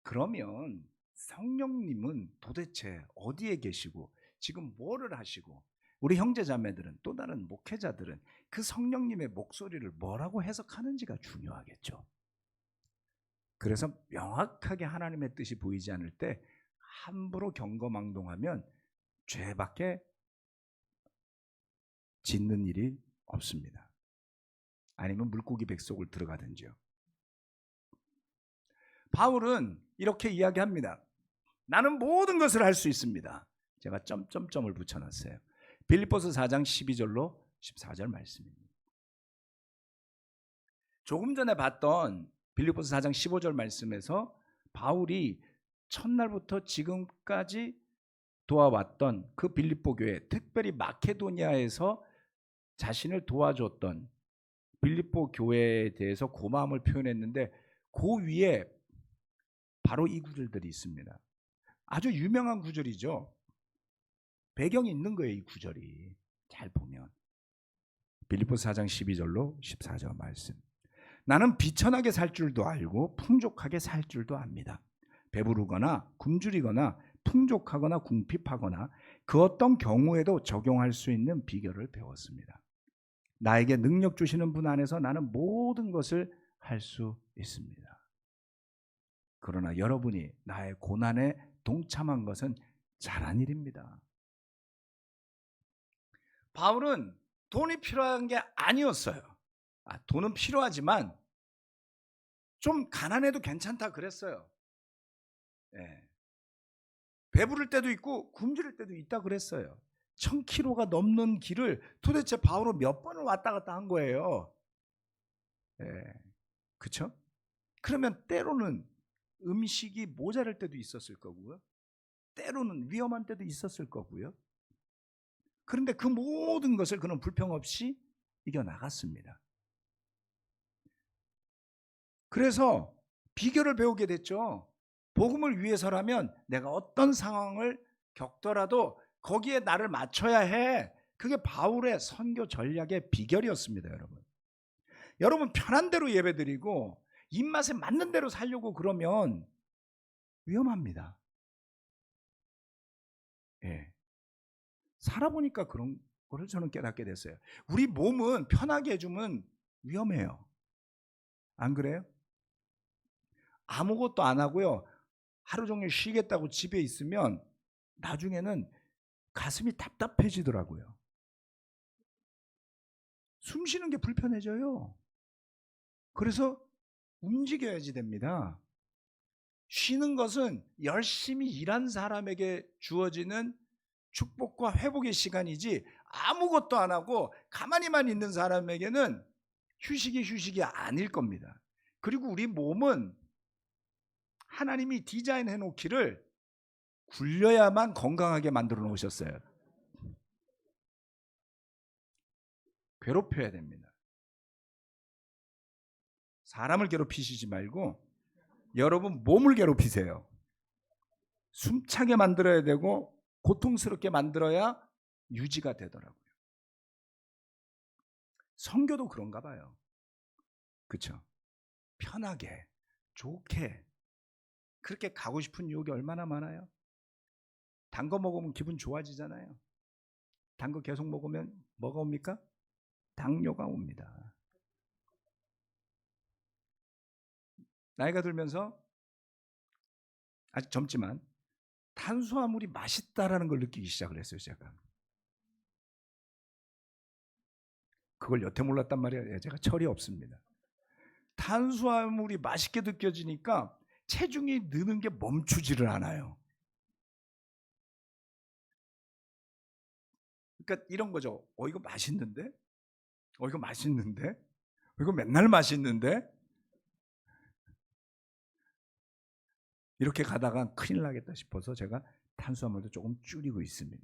그러면 성령님은 도대체 어디에 계시고 지금 뭐를 하시고 우리 형제자매들은 또 다른 목회자들은 그 성령님의 목소리를 뭐라고 해석하는지가 중요하겠죠. 그래서 명확하게 하나님의 뜻이 보이지 않을 때 함부로 경거망동하면 죄밖에 짓는 일이 없습니다. 아니면 물고기 뱃속을 들어가든지요. 바울은 이렇게 이야기합니다. 나는 모든 것을 할 수 있습니다. 제가 점점점을 붙여놨어요. 빌립보서 4장 12절로 14절 말씀입니다. 조금 전에 봤던 빌립보서 4장 15절 말씀에서 바울이 첫날부터 지금까지 도와왔던 그 빌립보 교회, 특별히 마케도니아에서 자신을 도와줬던 빌립보 교회에 대해서 고마움을 표현했는데 그 위에 바로 이 구절들이 있습니다. 아주 유명한 구절이죠. 배경이 있는 거예요, 이 구절이. 잘 보면 빌립보서 4장 12절로 14절 말씀. 나는 비천하게 살 줄도 알고 풍족하게 살 줄도 압니다. 배부르거나 굶주리거나 풍족하거나 궁핍하거나 그 어떤 경우에도 적용할 수 있는 비결을 배웠습니다. 나에게 능력 주시는 분 안에서 나는 모든 것을 할 수 있습니다. 그러나 여러분이 나의 고난에 동참한 것은 잘한 일입니다. 바울은 돈이 필요한 게 아니었어요. 돈은 필요하지만 좀 가난해도 괜찮다 그랬어요. 예. 배부를 때도 있고 굶주릴 때도 있다 그랬어요. 1000km가 넘는 길을 도대체 바울은 몇 번을 왔다 갔다 한 거예요. 예. 그렇죠? 그러면 때로는 음식이 모자랄 때도 있었을 거고요. 때로는 위험한 때도 있었을 거고요. 그런데 그 모든 것을 그는 불평 없이 이겨나갔습니다. 그래서 비결을 배우게 됐죠. 복음을 위해서라면 내가 어떤 상황을 겪더라도 거기에 나를 맞춰야 해. 그게 바울의 선교 전략의 비결이었습니다, 여러분. 여러분 편한 대로 예배드리고 입맛에 맞는 대로 살려고 그러면 위험합니다. 예. 살아보니까 그런 거를 저는 깨닫게 됐어요. 우리 몸은 편하게 해주면 위험해요. 안 그래요? 아무것도 안 하고요. 하루 종일 쉬겠다고 집에 있으면 나중에는 가슴이 답답해지더라고요. 숨 쉬는 게 불편해져요. 그래서 움직여야지 됩니다. 쉬는 것은 열심히 일한 사람에게 주어지는 축복과 회복의 시간이지 아무것도 안 하고 가만히만 있는 사람에게는 휴식이 아닐 겁니다. 그리고 우리 몸은 하나님이 디자인해 놓기를 굴려야만 건강하게 만들어 놓으셨어요. 괴롭혀야 됩니다. 사람을 괴롭히시지 말고 여러분 몸을 괴롭히세요. 숨차게 만들어야 되고 고통스럽게 만들어야 유지가 되더라고요. 선교도 그런가 봐요. 그렇죠? 편하게, 좋게 그렇게 가고 싶은 유혹이 얼마나 많아요? 단 거 먹으면 기분 좋아지잖아요. 단 거 계속 먹으면 뭐가 옵니까? 당뇨가 옵니다. 나이가 들면서 아직 젊지만 탄수화물이 맛있다라는 걸 느끼기 시작을 했어요, 제가. 그걸 여태 몰랐단 말이에요. 제가 철이 없습니다. 탄수화물이 맛있게 느껴지니까 체중이 느는 게 멈추지를 않아요. 그러니까 이런 거죠. 이거 맛있는데? 이거 맛있는데? 이거 맨날 맛있는데? 이렇게 가다가 큰일 나겠다 싶어서 제가 탄수화물도 조금 줄이고 있습니다.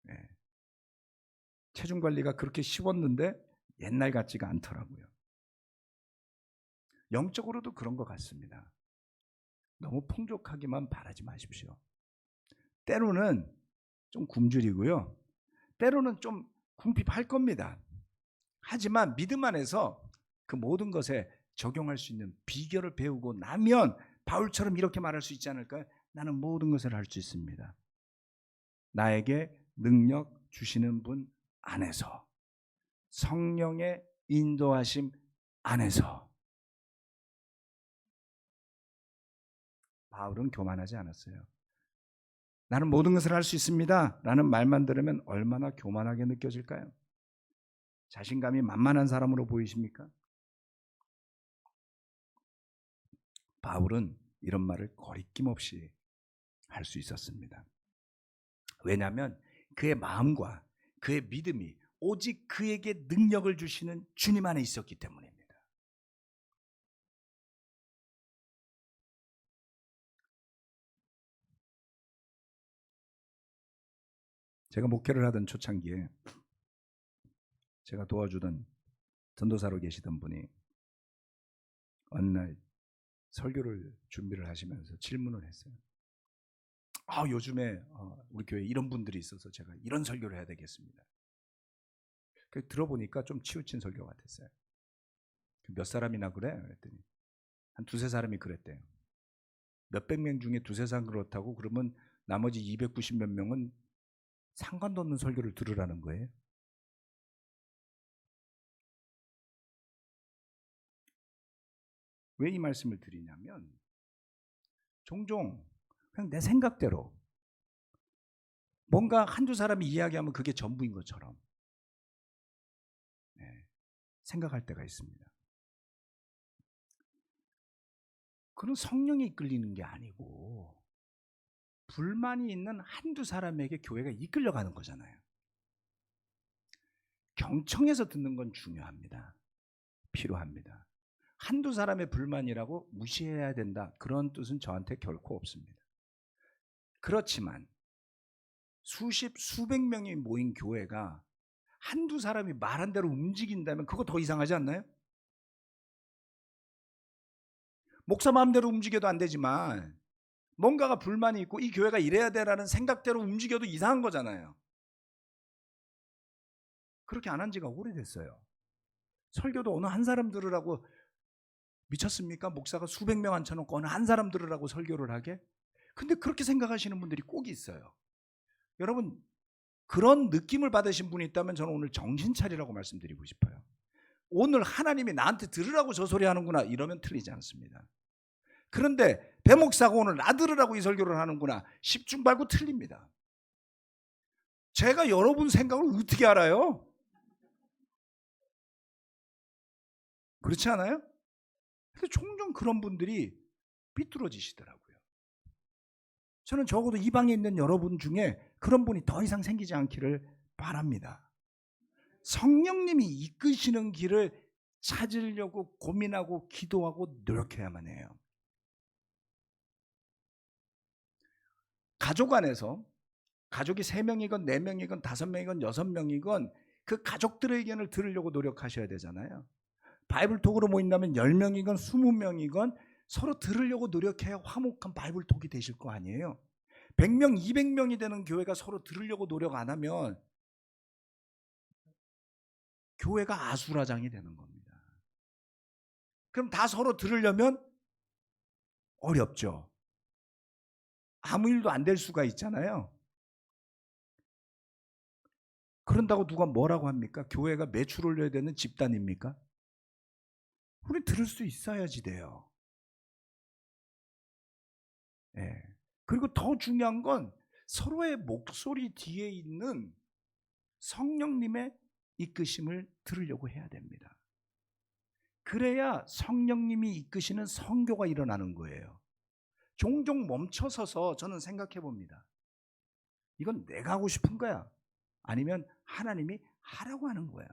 네. 체중 관리가 그렇게 쉬웠는데 옛날 같지가 않더라고요. 영적으로도 그런 것 같습니다. 너무 풍족하기만 바라지 마십시오. 때로는 좀 굶주리고요. 때로는 좀 궁핍할 겁니다. 하지만 믿음 안에서 그 모든 것에 적용할 수 있는 비결을 배우고 나면 바울처럼 이렇게 말할 수 있지 않을까요? 나는 모든 것을 할 수 있습니다. 나에게 능력 주시는 분 안에서, 성령의 인도하심 안에서. 바울은 교만하지 않았어요. 나는 모든 것을 할 수 있습니다 라는 말만 들으면 얼마나 교만하게 느껴질까요? 자신감이 만만한 사람으로 보이십니까? 바울은 이런 말을 거리낌 없이 할 수 있었습니다. 왜냐하면 그의 마음과 그의 믿음이 오직 그에게 능력을 주시는 주님 안에 있었기 때문입니다. 제가 목회를 하던 초창기에 제가 도와주던 전도사로 계시던 분이 어느 날 설교를 준비를 하시면서 질문을 했어요. 요즘에 우리 교회에 이런 분들이 있어서 제가 이런 설교를 해야 되겠습니다. 들어보니까 좀 치우친 설교 같았어요. 몇 사람이나 그래? 그랬더니 한 두세 사람이 그랬대요. 몇백 명 중에 두세 사람 그렇다고 그러면 나머지 290 몇 명은 상관도 없는 설교를 들으라는 거예요. 왜 이 말씀을 드리냐면 종종 그냥 내 생각대로 뭔가 한두 사람이 이야기하면 그게 전부인 것처럼 생각할 때가 있습니다. 그런 성령이 이끌리는 게 아니고 불만이 있는 한두 사람에게 교회가 이끌려가는 거잖아요. 경청해서 듣는 건 중요합니다. 필요합니다. 한두 사람의 불만이라고 무시해야 된다, 그런 뜻은 저한테 결코 없습니다. 그렇지만 수십, 수백 명이 모인 교회가 한두 사람이 말한 대로 움직인다면 그거 더 이상하지 않나요? 목사 마음대로 움직여도 안 되지만 뭔가가 불만이 있고 이 교회가 이래야 되라는 생각대로 움직여도 이상한 거잖아요. 그렇게 안 한 지가 오래됐어요. 설교도 어느 한 사람 들으라고, 미쳤습니까? 목사가 수백 명 앉혀놓고 어느 한 사람 들으라고 설교를 하게? 근데 그렇게 생각하시는 분들이 꼭 있어요. 여러분, 그런 느낌을 받으신 분이 있다면 저는 오늘 정신 차리라고 말씀드리고 싶어요. 오늘 하나님이 나한테 들으라고 저 소리 하는구나, 이러면 틀리지 않습니다. 그런데 배 목사가 오늘 나 들으라고 이 설교를 하는구나, 십중발구 틀립니다. 제가 여러분 생각을 어떻게 알아요? 그렇지 않아요? 근데 종종 그런 분들이 삐뚤어지시더라고요. 저는 적어도 이 방에 있는 여러분 중에 그런 분이 더 이상 생기지 않기를 바랍니다. 성령님이 이끄시는 길을 찾으려고 고민하고 기도하고 노력해야만 해요. 가족 안에서 가족이 3명이건 4명이건 5명이건 6명이건 그 가족들의 의견을 들으려고 노력하셔야 되잖아요. 바이블톡으로 모인다면 10명이건 20명이건 서로 들으려고 노력해야 화목한 바이블톡이 되실 거 아니에요. 100명, 200명이 되는 교회가 서로 들으려고 노력 안 하면 교회가 아수라장이 되는 겁니다. 그럼 다 서로 들으려면 어렵죠. 아무 일도 안 될 수가 있잖아요. 그런다고 누가 뭐라고 합니까? 교회가 매출 올려야 되는 집단입니까? 우리 들을 수 있어야지 돼요. 예. 그리고 더 중요한 건 서로의 목소리 뒤에 있는 성령님의 이끄심을 들으려고 해야 됩니다. 그래야 성령님이 이끄시는 선교가 일어나는 거예요. 종종 멈춰서서 저는 생각해 봅니다. 이건 내가 하고 싶은 거야? 아니면 하나님이 하라고 하는 거야?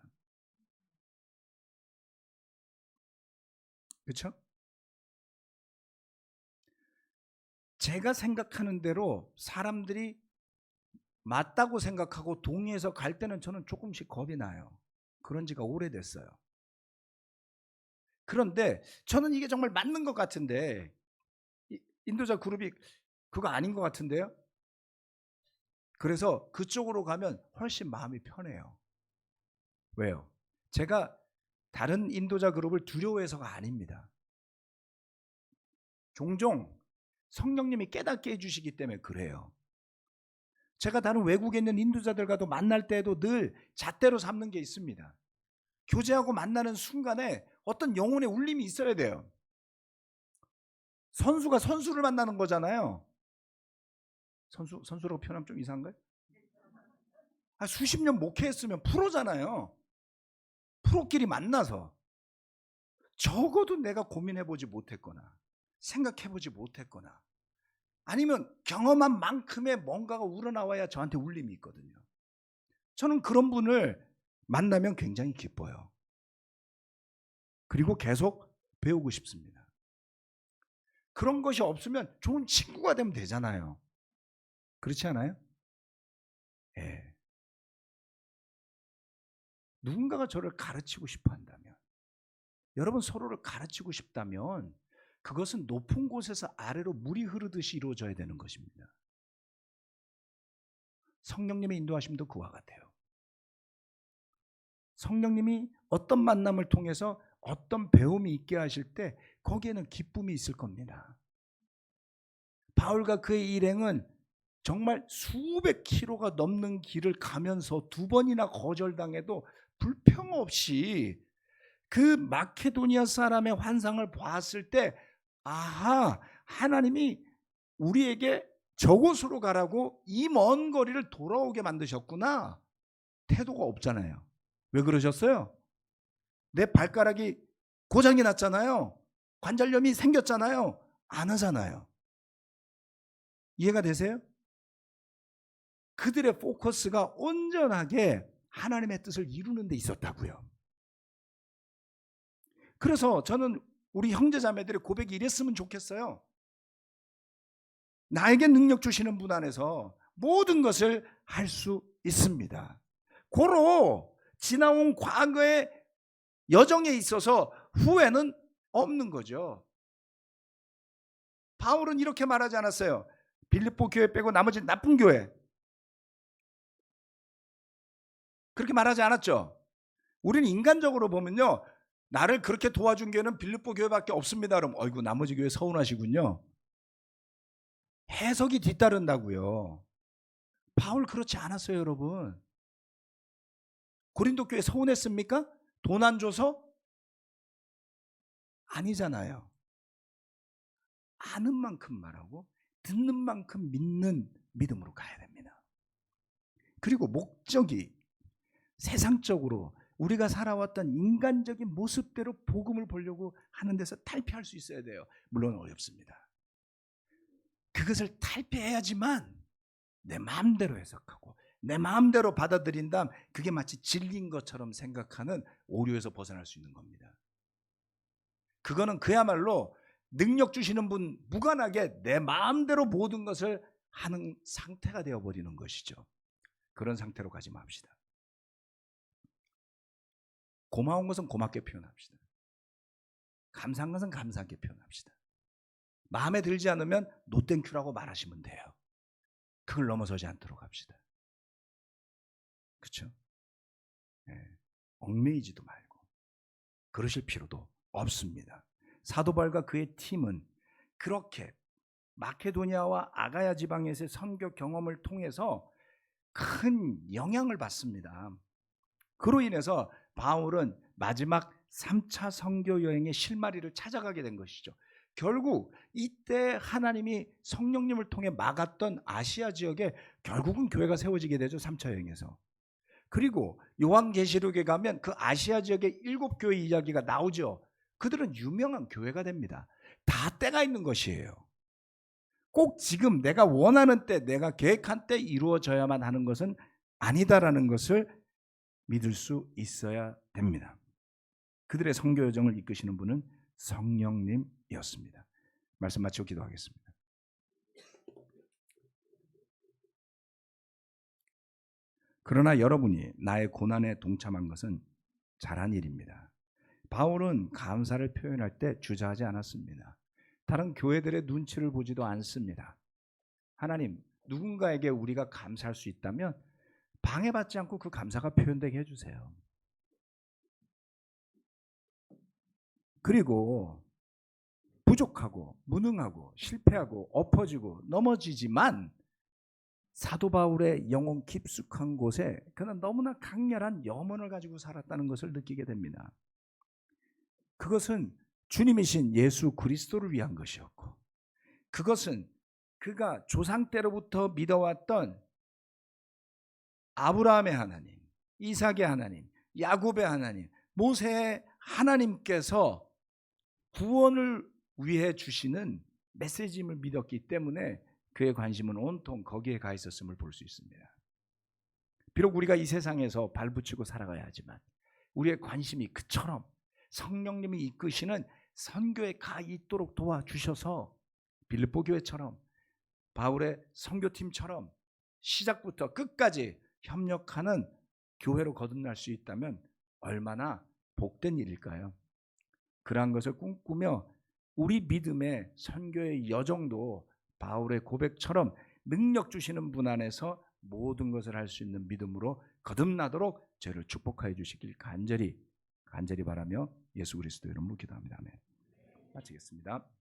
그렇죠? 제가 생각하는 대로 사람들이 맞다고 생각하고 동의해서 갈 때는 저는 조금씩 겁이 나요. 그런 지가 오래됐어요. 그런데 저는 이게 정말 맞는 것 같은데 인도자 그룹이 그거 아닌 것 같은데요. 그래서 그쪽으로 가면 훨씬 마음이 편해요. 왜요? 제가 다른 인도자 그룹을 두려워해서가 아닙니다. 종종 성령님이 깨닫게 해주시기 때문에 그래요. 제가 다른 외국에 있는 인도자들과도 만날 때에도 늘 잣대로 삼는 게 있습니다. 교제하고 만나는 순간에 어떤 영혼의 울림이 있어야 돼요. 선수가 선수를 만나는 거잖아요. 선수라고 표현하면 좀 이상한가요? 수십 년 목회했으면 프로잖아요. 프로끼리 만나서 적어도 내가 고민해보지 못했거나 생각해보지 못했거나 아니면 경험한 만큼의 뭔가가 우러나와야 저한테 울림이 있거든요. 저는 그런 분을 만나면 굉장히 기뻐요. 그리고 계속 배우고 싶습니다. 그런 것이 없으면 좋은 친구가 되면 되잖아요. 그렇지 않아요? 예. 누군가가 저를 가르치고 싶어 한다면, 여러분 서로를 가르치고 싶다면 그것은 높은 곳에서 아래로 물이 흐르듯이 이루어져야 되는 것입니다. 성령님의 인도하심도 그와 같아요. 성령님이 어떤 만남을 통해서 어떤 배움이 있게 하실 때 거기에는 기쁨이 있을 겁니다. 바울과 그의 일행은 정말 수백 킬로가 넘는 길을 가면서 2번이나 거절당해도 불평 없이 그 마케도니아 사람의 환상을 보았을 때, 아하, 하나님이 우리에게 저곳으로 가라고 이 먼 거리를 돌아오게 만드셨구나. 태도가 없잖아요. 왜 그러셨어요? 내 발가락이 고장이 났잖아요. 관절염이 생겼잖아요. 안 하잖아요. 이해가 되세요? 그들의 포커스가 온전하게 하나님의 뜻을 이루는 데 있었다고요. 그래서 저는 우리 형제자매들의 고백이 이랬으면 좋겠어요. 나에게 능력 주시는 분 안에서 모든 것을 할 수 있습니다. 고로 지나온 과거의 여정에 있어서 후회는 없는 거죠. 바울은 이렇게 말하지 않았어요. 빌립보 교회 빼고 나머지 나쁜 교회, 그렇게 말하지 않았죠. 우리는 인간적으로 보면요, 나를 그렇게 도와준 교회는 빌립보 교회밖에 없습니다. 그럼 어이구, 나머지 교회 서운하시군요. 해석이 뒤따른다고요. 바울 그렇지 않았어요, 여러분. 고린도 교회 서운했습니까? 돈 안 줘서? 아니잖아요. 아는 만큼 말하고 듣는 만큼 믿는 믿음으로 가야 됩니다. 그리고 목적이 세상적으로 우리가 살아왔던 인간적인 모습대로 복음을 보려고 하는 데서 탈피할 수 있어야 돼요. 물론 어렵습니다. 그것을 탈피해야지만 내 마음대로 해석하고 내 마음대로 받아들인 다음 그게 마치 진리인 것처럼 생각하는 오류에서 벗어날 수 있는 겁니다. 그거는 그야말로 능력 주시는 분 무관하게 내 마음대로 모든 것을 하는 상태가 되어버리는 것이죠. 그런 상태로 가지 맙시다. 고마운 것은 고맙게 표현합시다. 감사한 것은 감사하게 표현합시다. 마음에 들지 않으면 노 땡큐라고 말하시면 돼요. 그걸 넘어서지 않도록 합시다. 그렇죠? 네. 얽매이지도 말고 그러실 필요도 없습니다. 사도 바울과 그의 팀은 그렇게 마케도니아와 아가야 지방에서의 선교 경험을 통해서 큰 영향을 받습니다. 그로 인해서 바울은 마지막 3차 선교 여행의 실마리를 찾아가게 된 것이죠. 결국 이때 하나님이 성령님을 통해 막았던 아시아 지역에 결국은 교회가 세워지게 되죠. 3차 여행에서. 그리고 요한계시록에 가면 그 아시아 지역의 7교회 이야기가 나오죠. 그들은 유명한 교회가 됩니다. 다 때가 있는 것이에요. 꼭 지금 내가 원하는 때, 내가 계획한 때 이루어져야만 하는 것은 아니다라는 것을 믿을 수 있어야 됩니다. 그들의 선교 여정을 이끄시는 분은 성령님이었습니다. 말씀 마치고 기도하겠습니다. 그러나 여러분이 나의 고난에 동참한 것은 잘한 일입니다. 바울은 감사를 표현할 때 주저하지 않았습니다. 다른 교회들의 눈치를 보지도 않습니다. 하나님, 누군가에게 우리가 감사할 수 있다면 방해받지 않고 그 감사가 표현되게 해주세요. 그리고 부족하고 무능하고 실패하고 엎어지고 넘어지지만 사도 바울의 영혼 깊숙한 곳에 그는 너무나 강렬한 염원을 가지고 살았다는 것을 느끼게 됩니다. 그것은 주님이신 예수 그리스도를 위한 것이었고, 그것은 그가 조상 때로부터 믿어왔던 아브라함의 하나님, 이삭의 하나님, 야곱의 하나님, 모세의 하나님께서 구원을 위해 주시는 메시지임을 믿었기 때문에 그의 관심은 온통 거기에 가 있었음을 볼 수 있습니다. 비록 우리가 이 세상에서 발붙이고 살아가야 하지만 우리의 관심이 그처럼 성령님이 이끄시는 선교에 가 있도록 도와주셔서 빌립보 교회처럼 바울의 선교팀처럼 시작부터 끝까지 협력하는 교회로 거듭날 수 있다면 얼마나 복된 일일까요? 그러한 것을 꿈꾸며 우리 믿음의 선교의 여정도 바울의 고백처럼 능력 주시는 분 안에서 모든 것을 할 수 있는 믿음으로 거듭나도록 저를 축복하여 주시길 간절히 바라며 예수 그리스도 이름으로 기도합니다. 아멘. 마치겠습니다.